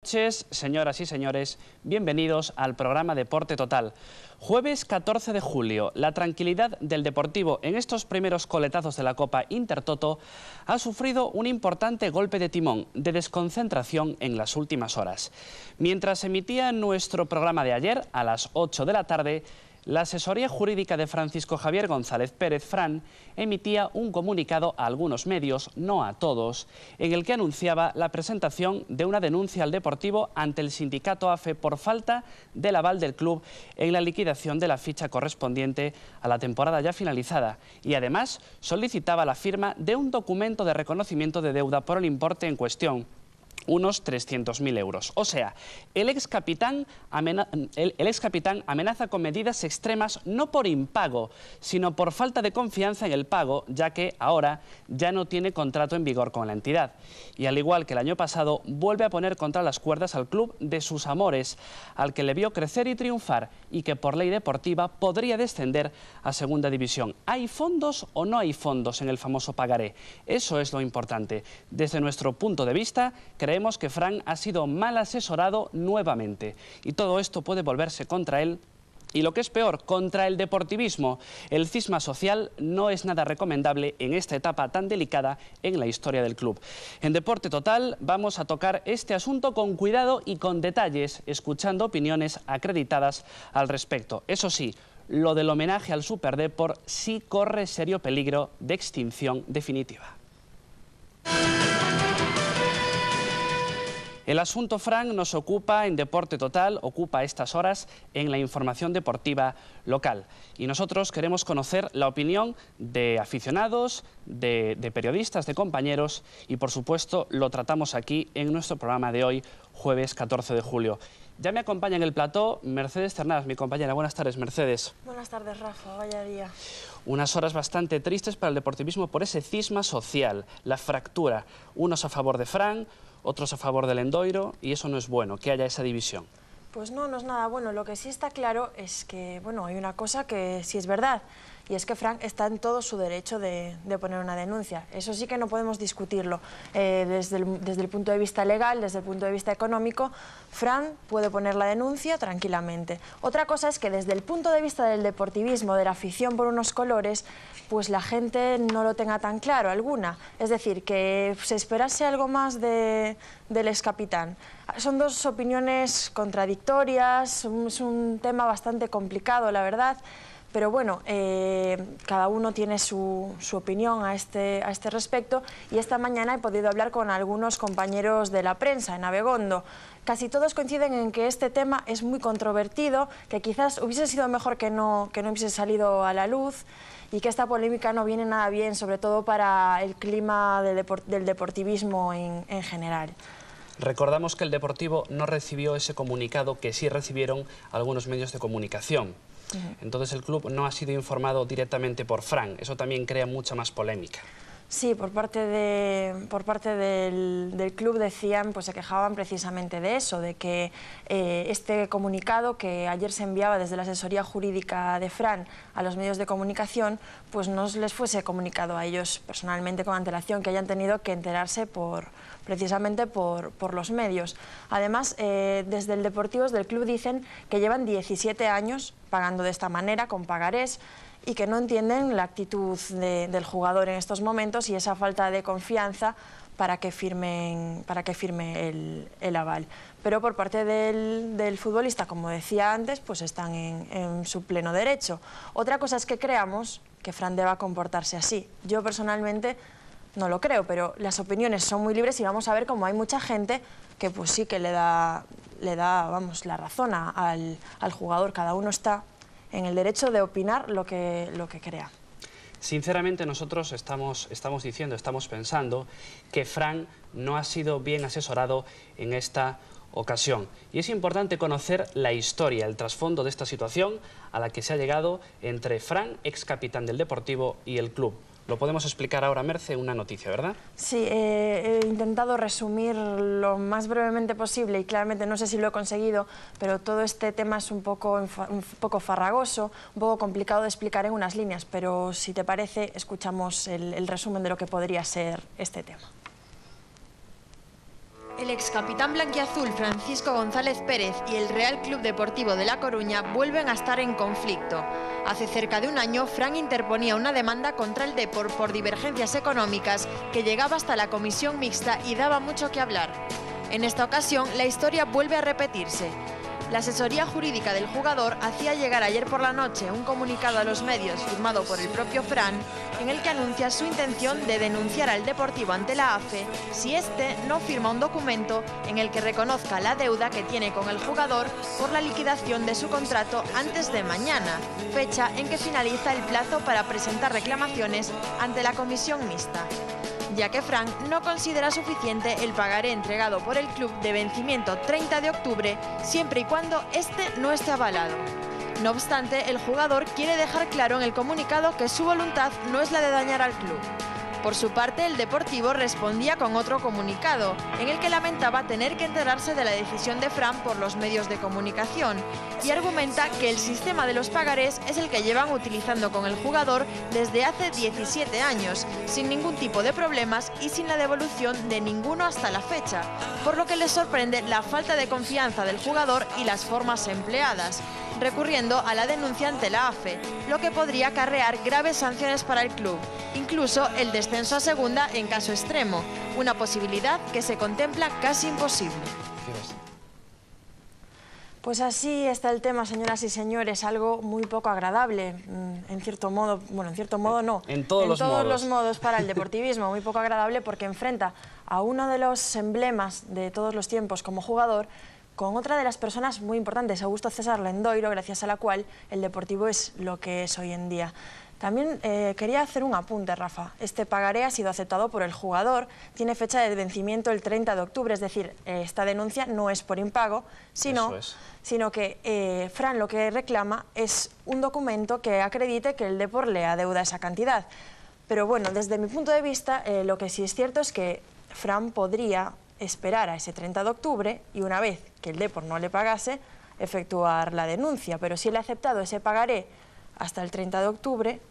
noches, señoras y señores. Bienvenidos al programa Deporte Total. Jueves 14 de julio, la tranquilidad del Deportivo en estos primeros coletazos de la Copa Intertoto ha sufrido un importante golpe de timón, de desconcentración en las últimas horas. Mientras emitía nuestro programa de ayer, a las 8 de la tarde, la asesoría jurídica de Francisco Javier González Pérez, Fran, emitía un comunicado a algunos medios, no a todos, en el que anunciaba la presentación de una denuncia al Deportivo ante el sindicato AFE por falta del aval del club en la liquidación de la ficha correspondiente a la temporada ya finalizada y además solicitaba la firma de un documento de reconocimiento de deuda por el importe en cuestión, unos 300.000 euros. O sea, el ex capitán amenaza con medidas extremas no por impago, sino por falta de confianza en el pago, ya que ahora ya no tiene contrato en vigor con la entidad. Y al igual que el año pasado, vuelve a poner contra las cuerdas al club de sus amores, al que le vio crecer y triunfar y que por ley deportiva podría descender a segunda división. ¿Hay fondos o no hay fondos en el famoso pagaré? Eso es lo importante. Desde nuestro punto de vista, creemos que Fran ha sido mal asesorado nuevamente y todo esto puede volverse contra él y, lo que es peor, contra el deportivismo. El cisma social no es nada recomendable en esta etapa tan delicada en la historia del club. En Deporte Total vamos a tocar este asunto con cuidado y con detalles, escuchando opiniones acreditadas al respecto. Eso sí, lo del homenaje al Superdeport sí corre serio peligro de extinción definitiva. El asunto Fran nos ocupa en Deporte Total, ocupa a estas horas en la información deportiva local. Y nosotros queremos conocer la opinión de aficionados, de periodistas, de compañeros y, por supuesto, lo tratamos aquí en nuestro programa de hoy, jueves 14 de julio. Ya me acompaña en el plató Mercedes Ternas, mi compañera. Buenas tardes, Mercedes. Buenas tardes, Rafa. Vaya día. Unas horas bastante tristes para el deportivismo por ese cisma social, la fractura. Unos a favor de Fran, otros a favor del Endoiro, y eso no es bueno, que haya esa división. Pues no, no es nada bueno. Lo que sí está claro es que, bueno, hay una cosa que sí es verdad, y es que Fran está en todo su derecho de poner una denuncia. Eso sí que no podemos discutirlo. Desde el punto de vista legal, desde el punto de vista económico, Fran puede poner la denuncia tranquilamente. Otra cosa es que desde el punto de vista del deportivismo, de la afición por unos colores, pues la gente no lo tenga tan claro, alguna. Es decir, que se esperase algo más del ex capitán. Son dos opiniones contradictorias, es un tema bastante complicado, la verdad. Pero bueno, cada uno tiene su opinión a este respecto, y esta mañana he podido hablar con algunos compañeros de la prensa en Abegondo. Casi todos coinciden en que este tema es muy controvertido, que quizás hubiese sido mejor que no hubiese salido a la luz, y que esta polémica no viene nada bien, sobre todo para el clima del deportivismo en general. Recordamos que el Deportivo no recibió ese comunicado que sí recibieron algunos medios de comunicación. Entonces el club no ha sido informado directamente por Fran. Eso también crea mucha más polémica. Sí, por parte del club decían, pues se quejaban precisamente de eso, de que este comunicado que ayer se enviaba desde la asesoría jurídica de Fran a los medios de comunicación, pues no les fuese comunicado a ellos personalmente con antelación, que hayan tenido que enterarse precisamente por los medios. Además, desde el Deportivo, desde el club, dicen que llevan 17 años pagando de esta manera, con pagarés, y que no entienden la actitud del jugador en estos momentos y esa falta de confianza para que firme el aval. Pero por parte del futbolista, como decía antes, pues están en su pleno derecho. Otra cosa es que creamos que Fran deba comportarse así. Yo personalmente no lo creo, pero las opiniones son muy libres y vamos a ver cómo hay mucha gente que pues sí que le da vamos, la razón al jugador. Cada uno está en el derecho de opinar lo que crea. Sinceramente nosotros estamos pensando que Fran no ha sido bien asesorado en esta ocasión. Y es importante conocer la historia, el trasfondo de esta situación a la que se ha llegado entre Fran, ex capitán del Deportivo, y el club. Lo podemos explicar ahora, Merce, en una noticia, ¿verdad? Sí, he intentado resumir lo más brevemente posible y claramente no sé si lo he conseguido, pero todo este tema es un poco farragoso, un poco complicado de explicar en unas líneas, pero si te parece, escuchamos el resumen de lo que podría ser este tema. El excapitán blanquiazul Francisco González Pérez y el Real Club Deportivo de La Coruña vuelven a estar en conflicto. Hace cerca de un año, Fran interponía una demanda contra el Depor por divergencias económicas que llegaba hasta la comisión mixta y daba mucho que hablar. En esta ocasión, la historia vuelve a repetirse. La asesoría jurídica del jugador hacía llegar ayer por la noche un comunicado a los medios firmado por el propio Fran, en el que anuncia su intención de denunciar al Deportivo ante la AFE si éste no firma un documento en el que reconozca la deuda que tiene con el jugador por la liquidación de su contrato antes de mañana, fecha en que finaliza el plazo para presentar reclamaciones ante la comisión mixta, ya que Fran no considera suficiente el pagaré entregado por el club de vencimiento 30 de octubre, siempre y cuando este no esté avalado. No obstante, el jugador quiere dejar claro en el comunicado que su voluntad no es la de dañar al club. Por su parte, el Deportivo respondía con otro comunicado, en el que lamentaba tener que enterarse de la decisión de Fran por los medios de comunicación y argumenta que el sistema de los pagarés es el que llevan utilizando con el jugador desde hace 17 años, sin ningún tipo de problemas y sin la devolución de ninguno hasta la fecha, por lo que les sorprende la falta de confianza del jugador y las formas empleadas, recurriendo a la denuncia ante la AFE, lo que podría acarrear graves sanciones para el club, incluso el descenso a segunda en caso extremo, una posibilidad que se contempla casi imposible. Pues así está el tema, señoras y señores, algo muy poco agradable, en cierto modo, bueno, en cierto modo no, en todos los modos para el deportivismo, muy poco agradable porque enfrenta a uno de los emblemas de todos los tiempos como jugador con otra de las personas muy importantes, Augusto César Lendoiro, gracias a la cual el Deportivo es lo que es hoy en día. También quería hacer un apunte, Rafa. Este pagaré ha sido aceptado por el jugador, tiene fecha de vencimiento el 30 de octubre, es decir, esta denuncia no es por impago, sino que Fran lo que reclama es un documento que acredite que el Depor le adeuda esa cantidad. Pero bueno, desde mi punto de vista, lo que sí es cierto es que Fran podría esperar a ese 30 de octubre y una vez que el Depor no le pagase, efectuar la denuncia. Pero si él ha aceptado ese pagaré hasta el 30 de octubre,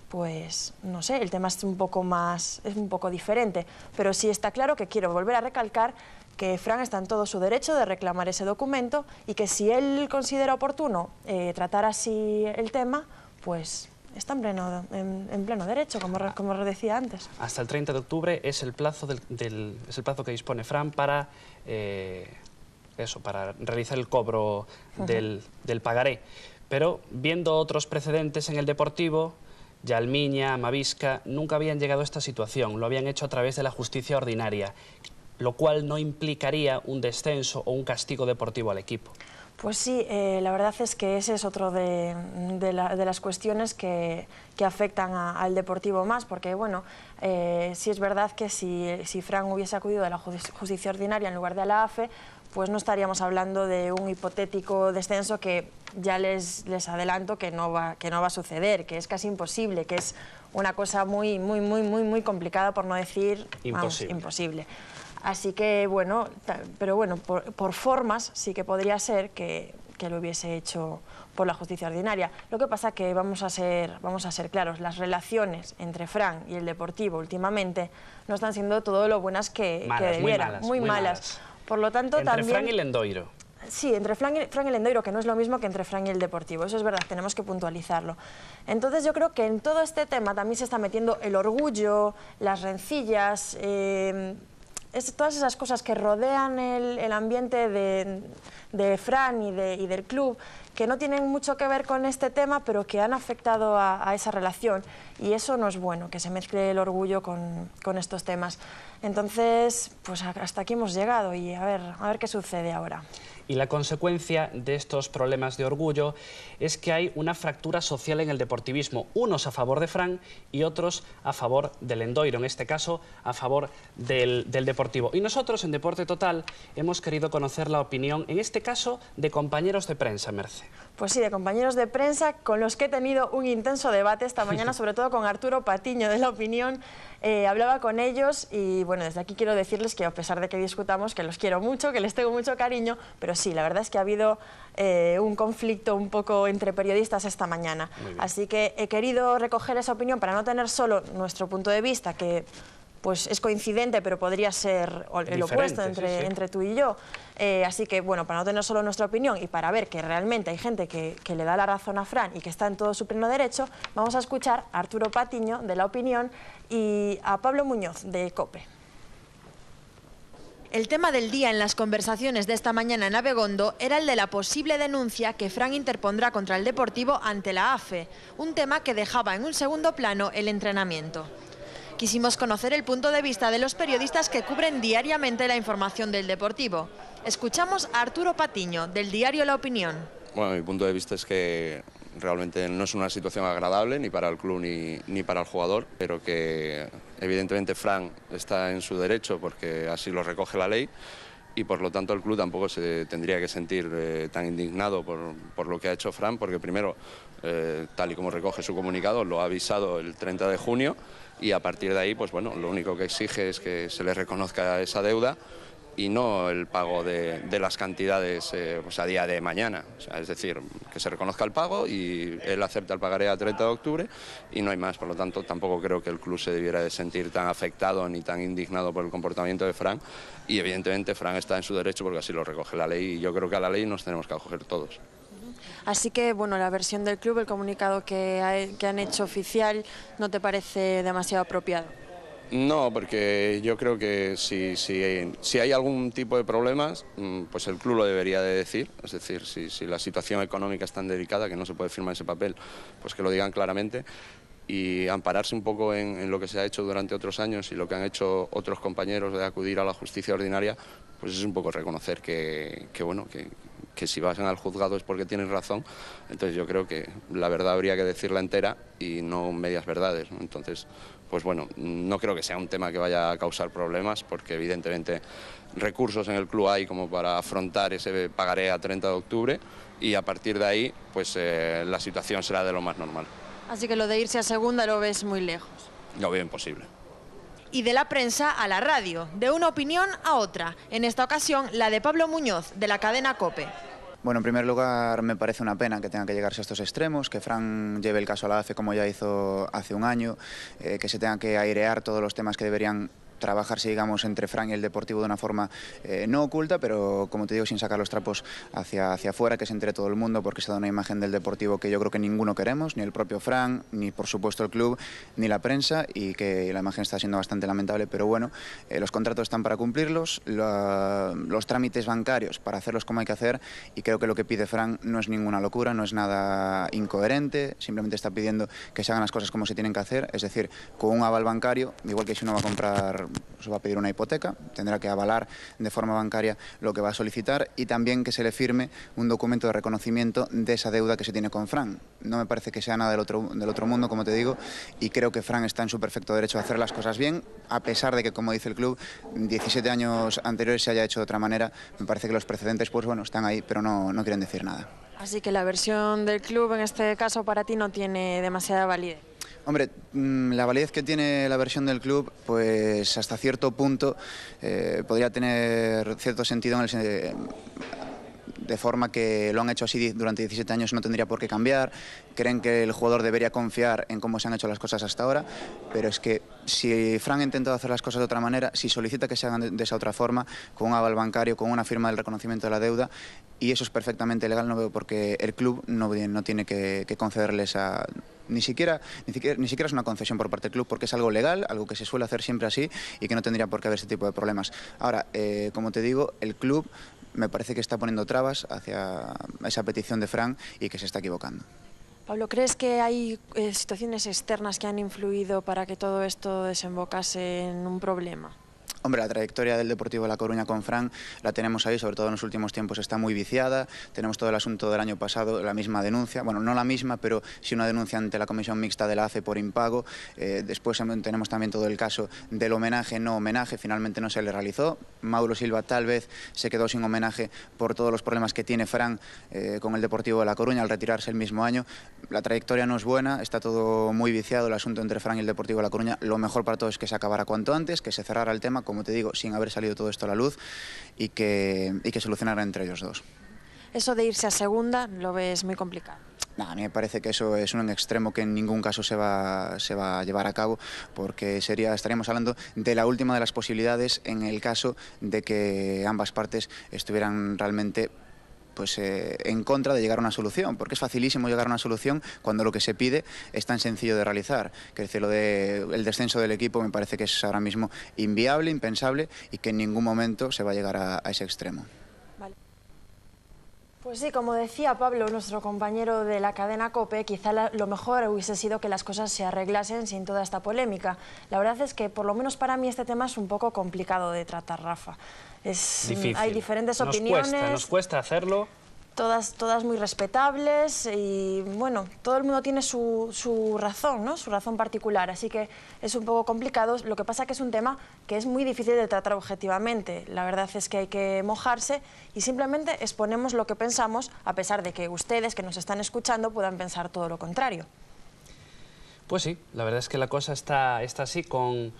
pues no sé, el tema es un poco diferente. Pero sí está claro que quiero volver a recalcar que Fran está en todo su derecho de reclamar ese documento y que si él considera oportuno tratar así el tema, pues está en pleno derecho, como decía antes. Hasta el 30 de octubre es el plazo, es el plazo que dispone Fran para, para realizar el cobro del pagaré. Pero viendo otros precedentes en el Deportivo, Yalmiña, Amavisca, nunca habían llegado a esta situación, lo habían hecho a través de la justicia ordinaria, lo cual no implicaría un descenso o un castigo deportivo al equipo. Pues sí, la verdad es que ese es otro de las cuestiones que afectan al Deportivo más, porque bueno, sí es verdad que si Fran hubiese acudido a la justicia ordinaria en lugar de a la AFE, pues no estaríamos hablando de un hipotético descenso que ya les adelanto que no va a suceder, que es casi imposible, que es una cosa muy complicada, por no decir imposible. Así que bueno, pero bueno, por formas sí que podría ser que lo hubiese hecho por la justicia ordinaria. Lo que pasa que vamos a ser claros, las relaciones entre Fran y el Deportivo últimamente no están siendo todo lo buenas que debieran, muy malas. Por lo tanto, entre Fran y Lendoiro. Sí, entre Fran y Lendoiro, que no es lo mismo que entre Fran y el Deportivo, eso es verdad, tenemos que puntualizarlo. Entonces yo creo que en todo este tema también se está metiendo el orgullo, las rencillas, todas esas cosas que rodean el ambiente de Fran y del club, que no tienen mucho que ver con este tema, pero que han afectado a esa relación. Y eso no es bueno, que se mezcle el orgullo con estos temas. Entonces, pues hasta aquí hemos llegado y a ver qué sucede ahora. Y la consecuencia de estos problemas de orgullo es que hay una fractura social en el deportivismo, unos a favor de Fran y otros a favor del Lendoiro, en este caso a favor del Deportivo. Y nosotros en Deporte Total hemos querido conocer la opinión, en este caso, de compañeros de prensa, Merce. Pues sí, de compañeros de prensa con los que he tenido un intenso debate esta mañana, sobre todo con Arturo Patiño de La Opinión. Hablaba con ellos y bueno, desde aquí quiero decirles que a pesar de que discutamos, que los quiero mucho, que les tengo mucho cariño, pero sí, la verdad es que ha habido un conflicto un poco entre periodistas esta mañana. Así que he querido recoger esa opinión para no tener solo nuestro punto de vista, que pues es coincidente, pero podría ser el opuesto entre tú y yo. Así que, bueno, para no tener solo nuestra opinión y para ver que realmente hay gente que le da la razón a Fran y que está en todo su pleno derecho, vamos a escuchar a Arturo Patiño, de La Opinión, y a Pablo Muñoz, de COPE. El tema del día en las conversaciones de esta mañana en Abegondo era el de la posible denuncia que Fran interpondrá contra el Deportivo ante la AFE, un tema que dejaba en un segundo plano el entrenamiento. Quisimos conocer el punto de vista de los periodistas que cubren diariamente la información del Deportivo. Escuchamos a Arturo Patiño, del diario La Opinión. Bueno, mi punto de vista es que realmente no es una situación agradable ni para el club ni para el jugador, pero que evidentemente Fran está en su derecho porque así lo recoge la ley y por lo tanto el club tampoco se tendría que sentir tan indignado por lo que ha hecho Fran, porque primero, tal y como recoge su comunicado, lo ha avisado el 30 de junio y a partir de ahí, pues bueno, lo único que exige es que se le reconozca esa deuda y no el pago de las cantidades pues a día de mañana. O sea, es decir, que se reconozca el pago y él acepta el pagaré a 30 de octubre y no hay más. Por lo tanto, tampoco creo que el club se debiera de sentir tan afectado ni tan indignado por el comportamiento de Fran y evidentemente Fran está en su derecho porque así lo recoge la ley y yo creo que a la ley nos tenemos que acoger todos. Así que, bueno, la versión del club, el comunicado que han hecho oficial, ¿no te parece demasiado apropiado? No, porque yo creo que si hay algún tipo de problemas, pues el club lo debería de decir. Es decir, si la situación económica es tan delicada que no se puede firmar ese papel, pues que lo digan claramente y ampararse un poco en lo que se ha hecho durante otros años y lo que han hecho otros compañeros de acudir a la justicia ordinaria, pues es un poco reconocer que si vas al juzgado es porque tienes razón. Entonces yo creo que la verdad habría que decirla entera y no medias verdades, ¿no? Entonces, pues bueno, no creo que sea un tema que vaya a causar problemas porque evidentemente recursos en el club hay como para afrontar ese pagaré a 30 de octubre y a partir de ahí pues la situación será de lo más normal. Así que lo de irse a segunda lo ves muy lejos. Lo veo imposible. Y de la prensa a la radio, de una opinión a otra. En esta ocasión, la de Pablo Muñoz, de la cadena COPE. Bueno, en primer lugar, me parece una pena que tenga que llegarse a estos extremos, que Fran lleve el caso a la AFE como ya hizo hace un año, que se tenga que airear todos los temas que deberían trabajarse, digamos, entre Fran y el Deportivo de una forma no oculta, pero como te digo, sin sacar los trapos hacia afuera, que se entere todo el mundo, porque se da una imagen del Deportivo que yo creo que ninguno queremos, ni el propio Fran, ni por supuesto el club, ni la prensa, y que la imagen está siendo bastante lamentable, pero bueno, los contratos están para cumplirlos, los trámites bancarios para hacerlos como hay que hacer, y creo que lo que pide Fran no es ninguna locura, no es nada incoherente, simplemente está pidiendo que se hagan las cosas como se tienen que hacer, es decir, con un aval bancario, igual que si uno va a comprar, se va a pedir una hipoteca, tendrá que avalar de forma bancaria lo que va a solicitar y también que se le firme un documento de reconocimiento de esa deuda que se tiene con Fran. No me parece que sea nada del otro mundo, como te digo, y creo que Fran está en su perfecto derecho a hacer las cosas bien, a pesar de que, como dice el club, 17 años anteriores se haya hecho de otra manera. Me parece que los precedentes, pues bueno, están ahí, pero no quieren decir nada. Así que la versión del club, en este caso, para ti no tiene demasiada validez. Hombre, la validez que tiene la versión del club, pues hasta cierto punto podría tener cierto sentido de forma que lo han hecho así durante 17 años, no tendría por qué cambiar. Creen que el jugador debería confiar en cómo se han hecho las cosas hasta ahora, pero es que si Fran ha intentado hacer las cosas de otra manera, si solicita que se hagan de esa otra forma, con un aval bancario, con una firma del reconocimiento de la deuda, y eso es perfectamente legal, no veo por qué el club no tiene que concederle esa... Ni siquiera es una concesión por parte del club porque es algo legal, algo que se suele hacer siempre así y que no tendría por qué haber este tipo de problemas. Ahora, como te digo, el club me parece que está poniendo trabas hacia esa petición de Fran y que se está equivocando. Pablo, ¿crees que hay situaciones externas que han influido para que todo esto desembocase en un problema? Hombre, la trayectoria del Deportivo de La Coruña con Fran la tenemos ahí, sobre todo en los últimos tiempos está muy viciada. Tenemos todo el asunto del año pasado, la misma denuncia, bueno, no la misma, pero sí una denuncia ante la Comisión Mixta de la AFE por impago. Después tenemos también todo el caso del homenaje, no homenaje, finalmente no se le realizó. Mauro Silva tal vez se quedó sin homenaje por todos los problemas que tiene Fran con el Deportivo de La Coruña al retirarse el mismo año. La trayectoria no es buena, está todo muy viciado el asunto entre Fran y el Deportivo de La Coruña. Lo mejor para todos es que se acabara cuanto antes, que se cerrara el tema, como te digo, sin haber salido todo esto a la luz y que solucionara entre ellos dos. Eso de irse a segunda lo ves muy complicado. A mí me parece que eso es un extremo que en ningún caso se va a llevar a cabo, porque estaríamos hablando de la última de las posibilidades en el caso de que ambas partes estuvieran realmente en contra de llegar a una solución, porque es facilísimo llegar a una solución cuando lo que se pide es tan sencillo de realizar. Que decir, lo del descenso del equipo me parece que es ahora mismo inviable, impensable, y que en ningún momento se va a llegar a ese extremo. Pues sí, como decía Pablo, nuestro compañero de la cadena COPE, quizá lo mejor hubiese sido que las cosas se arreglasen sin toda esta polémica. La verdad es que, por lo menos para mí, este tema es un poco complicado de tratar, Rafa. Difícil. Hay diferentes opiniones. Nos cuesta hacerlo. Todas muy respetables y, bueno, todo el mundo tiene su razón, ¿no? Su razón particular, así que es un poco complicado. Lo que pasa que es un tema que es muy difícil de tratar objetivamente. La verdad es que hay que mojarse y simplemente exponemos lo que pensamos, a pesar de que ustedes que nos están escuchando puedan pensar todo lo contrario. Pues sí, la verdad es que la cosa está así, con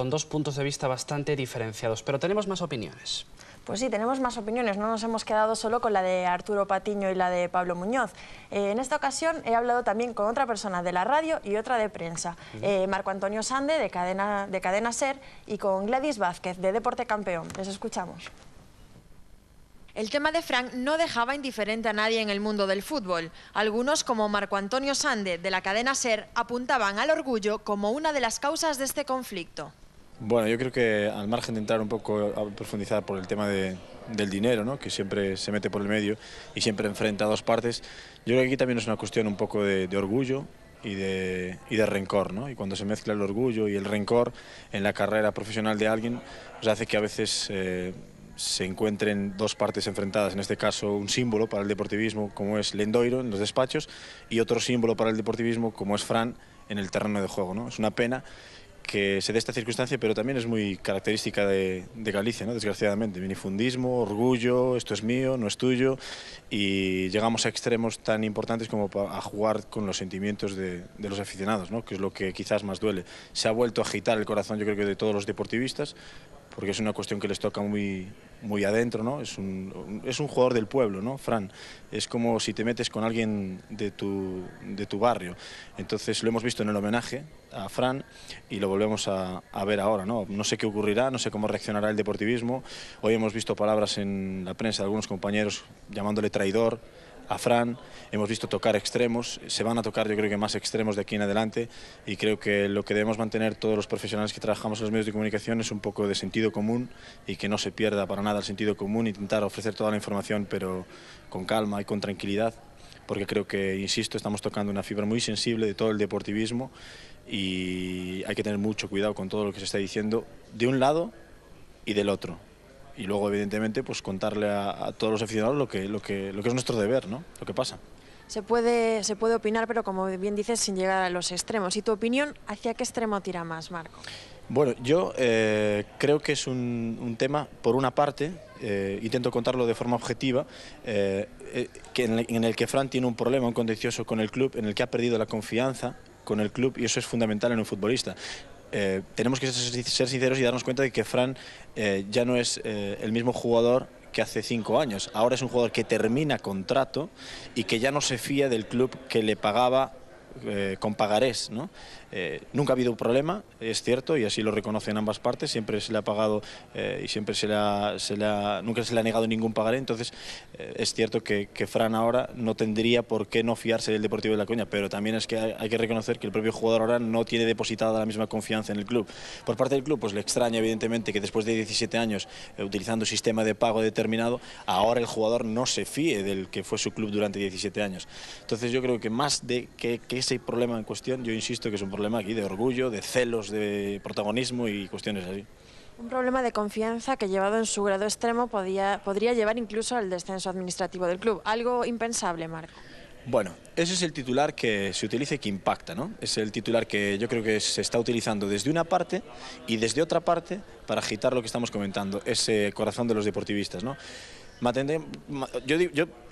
dos puntos de vista bastante diferenciados, pero tenemos más opiniones. Pues sí, tenemos más opiniones, no nos hemos quedado solo con la de Arturo Patiño y la de Pablo Muñoz. En esta ocasión he hablado también con otra persona de la radio y otra de prensa, Marco Antonio Sande, de Cadena SER, y con Gladys Vázquez, de Deporte Campeón. Les escuchamos. El tema de Fran no dejaba indiferente a nadie en el mundo del fútbol. Algunos, como Marco Antonio Sande, de la cadena SER, apuntaban al orgullo como una de las causas de este conflicto. Bueno, yo creo que al margen de entrar un poco a profundizar por el tema del dinero, ¿no?, que siempre se mete por el medio y siempre enfrenta a dos partes, yo creo que aquí también es una cuestión un poco de orgullo y de rencor, ¿no? Y cuando se mezcla el orgullo y el rencor en la carrera profesional de alguien, pues hace que a veces se encuentren dos partes enfrentadas, en este caso un símbolo para el deportivismo como es Lendoiro en los despachos y otro símbolo para el deportivismo como es Fran en el terreno de juego, ¿no? Es una pena que se dé esta circunstancia, pero también es muy característica de Galicia, ¿no?, desgraciadamente. Minifundismo, orgullo, esto es mío, no es tuyo, y llegamos a extremos tan importantes como a jugar con los sentimientos de los aficionados, ¿no?, que es lo que quizás más duele. Se ha vuelto a agitar el corazón, yo creo que de todos los deportivistas, porque es una cuestión que les toca muy adentro, ¿no? Es un jugador del pueblo, ¿no, Fran? Es como si te metes con alguien de tu barrio. Entonces lo hemos visto en el homenaje a Fran y lo volvemos a ver ahora, ¿no? No sé qué ocurrirá, no sé cómo reaccionará el deportivismo. Hoy hemos visto palabras en la prensa de algunos compañeros llamándole traidor a Fran, hemos visto tocar extremos, se van a tocar yo creo que más extremos de aquí en adelante, y creo que lo que debemos mantener todos los profesionales que trabajamos en los medios de comunicación es un poco de sentido común y que no se pierda para nada el sentido común, intentar ofrecer toda la información pero con calma y con tranquilidad, porque creo que, insisto, estamos tocando una fibra muy sensible de todo el deportivismo y hay que tener mucho cuidado con todo lo que se está diciendo de un lado y del otro. Y luego, evidentemente, pues contarle a todos los aficionados lo que es nuestro deber, ¿no?, lo que pasa. Se puede opinar, pero como bien dices, sin llegar a los extremos. ¿Y tu opinión, hacia qué extremo tira más, Marco? Bueno, yo creo que es un tema, por una parte, intento contarlo de forma objetiva, en el que Fran tiene un problema, un contencioso con el club, en el que ha perdido la confianza con el club, y eso es fundamental en un futbolista. Tenemos que ser sinceros y darnos cuenta de que Fran ya no es el mismo jugador que hace 5 años. Ahora es un jugador que termina contrato y que ya no se fía del club que le pagaba con pagarés, ¿no? Nunca ha habido un problema, es cierto, y así lo reconocen ambas partes, siempre se le ha pagado y siempre nunca se le ha negado ningún pagaré. Entonces es cierto que Fran ahora no tendría por qué no fiarse del Deportivo de La Coruña, pero también es que hay que reconocer que el propio jugador ahora no tiene depositada la misma confianza en el club. Por parte del club, pues le extraña evidentemente que después de 17 años utilizando un sistema de pago determinado, ahora el jugador no se fíe del que fue su club durante 17 años. Entonces yo creo que más de que ese problema en cuestión, yo insisto que es un problema aquí de orgullo, de celos, de protagonismo y cuestiones así. Un problema de confianza que, llevado en su grado extremo, podría llevar incluso al descenso administrativo del club. Algo impensable, Marco. Bueno, ese es el titular que se utiliza y que impacta, ¿no? Es el titular que yo creo que se está utilizando desde una parte y desde otra parte para agitar lo que estamos comentando, ese corazón de los deportivistas, ¿no? Yo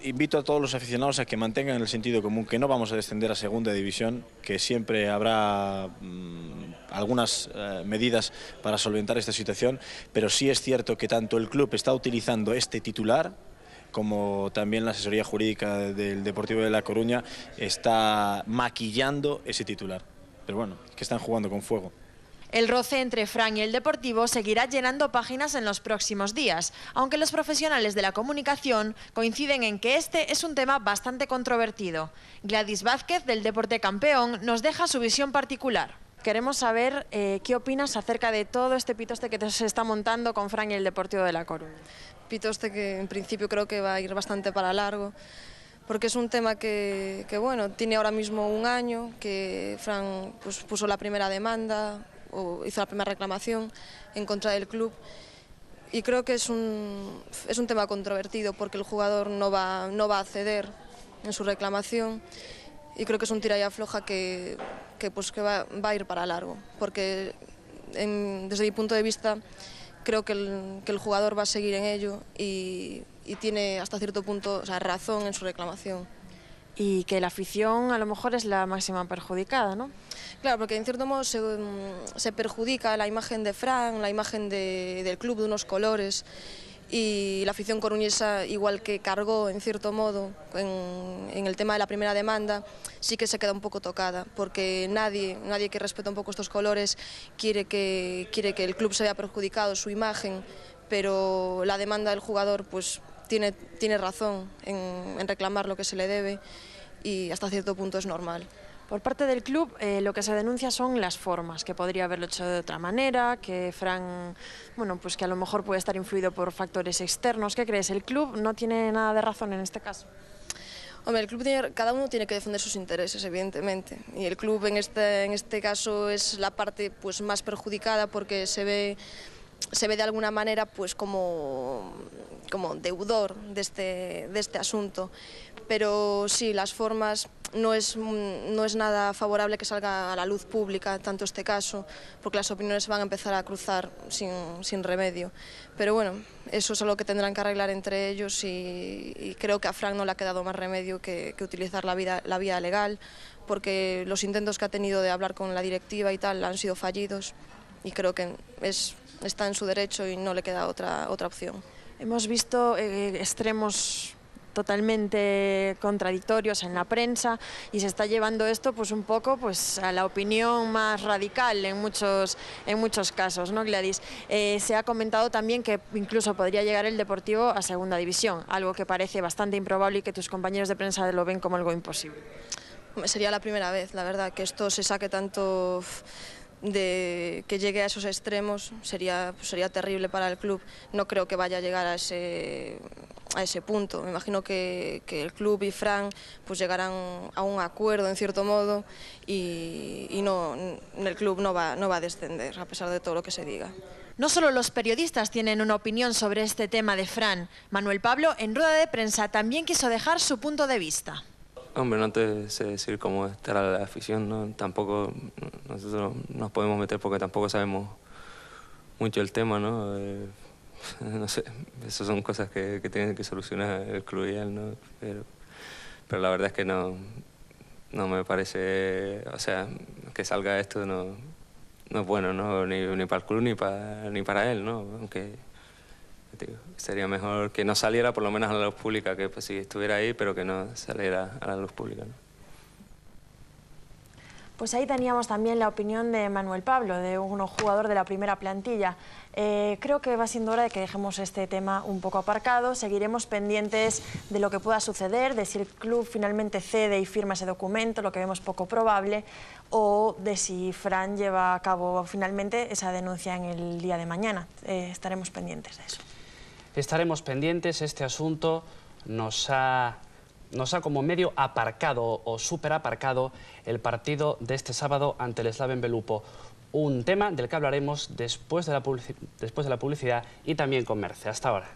invito a todos los aficionados a que mantengan el sentido común, que no vamos a descender a segunda división, que siempre habrá algunas medidas para solventar esta situación, pero sí es cierto que tanto el club está utilizando este titular como también la asesoría jurídica del Deportivo de La Coruña está maquillando ese titular. Pero bueno, que están jugando con fuego. El roce entre Fran y el Deportivo seguirá llenando páginas en los próximos días, aunque los profesionales de la comunicación coinciden en que este es un tema bastante controvertido. Gladys Vázquez, del Deporte Campeón, nos deja su visión particular. Queremos saber qué opinas acerca de todo este pitoste que se está montando con Fran y el Deportivo de La Coruña. Pitoste que en principio creo que va a ir bastante para largo, porque es un tema que bueno, tiene ahora mismo un año, que Fran pues, puso la primera demanda, o hizo la primera reclamación en contra del club, y creo que es un tema controvertido porque el jugador no va a ceder en su reclamación, y creo que es un tira y afloja que va a ir para largo, porque desde mi punto de vista creo que el jugador va a seguir en ello y tiene hasta cierto punto, o sea, razón en su reclamación. Y que la afición a lo mejor es la máxima perjudicada, ¿no? Claro, porque en cierto modo se perjudica la imagen de Fran, la imagen del club, de unos colores, y la afición coruñesa, igual que cargó en cierto modo en el tema de la primera demanda, sí que se queda un poco tocada, porque nadie que respeta un poco estos colores quiere que el club se vea perjudicado, su imagen, pero la demanda del jugador pues tiene razón en reclamar lo que se le debe, y hasta cierto punto es normal. Por parte del club, lo que se denuncia son las formas, que podría haberlo hecho de otra manera, que Fran, bueno, pues que a lo mejor puede estar influido por factores externos. ¿Qué crees? ¿El club no tiene nada de razón en este caso? Hombre, el club cada uno tiene que defender sus intereses, evidentemente, y el club en este caso es la parte pues más perjudicada, porque se ve de alguna manera pues como deudor de este asunto, pero sí, las formas no es nada favorable que salga a la luz pública, tanto este caso, porque las opiniones se van a empezar a cruzar sin remedio. Pero bueno, eso es algo que tendrán que arreglar entre ellos, y creo que a Fran no le ha quedado más remedio que utilizar la vía legal, porque los intentos que ha tenido de hablar con la directiva y tal han sido fallidos, y creo que está en su derecho y no le queda otra opción. Hemos visto extremos totalmente contradictorios en la prensa, y se está llevando esto pues un poco pues a la opinión más radical en muchos casos, ¿no, Gladys? Se ha comentado también que incluso podría llegar el Deportivo a segunda división, algo que parece bastante improbable y que tus compañeros de prensa lo ven como algo imposible. Sería la primera vez, la verdad, que esto se saque tanto, de que llegue a esos extremos. Sería terrible para el club. No creo que vaya a llegar a ese punto. Me imagino que el club y Fran pues llegarán a un acuerdo en cierto modo, y el club no va a descender a pesar de todo lo que se diga. No solo los periodistas tienen una opinión sobre este tema de Fran. Manuel Pablo, en rueda de prensa, también quiso dejar su punto de vista. Hombre, no te sé decir cómo estará la afición, ¿no? Tampoco nosotros nos podemos meter porque tampoco sabemos mucho el tema, ¿no? No sé, esas son cosas que tienen que solucionar el club y él, ¿no? Pero la verdad es que no me parece, o sea, que salga esto no es bueno, ¿no? Ni para el club ni para él, ¿no? Aunque sería mejor que no saliera por lo menos a la luz pública, que pues sí estuviera ahí, pero que no saliera a la luz pública, ¿no? Pues ahí teníamos también la opinión de Manuel Pablo, de un jugador de la primera plantilla. Creo que va siendo hora de que dejemos este tema un poco aparcado. Seguiremos pendientes de lo que pueda suceder, de si el club finalmente cede y firma ese documento, lo que vemos poco probable, o de si Fran lleva a cabo finalmente esa denuncia en el día de mañana. Estaremos pendientes de eso. Estaremos pendientes. Este asunto nos ha como medio aparcado o súper aparcado el partido de este sábado ante el Slaven Belupo. Un tema del que hablaremos después de la publicidad y también con Merce. Hasta ahora.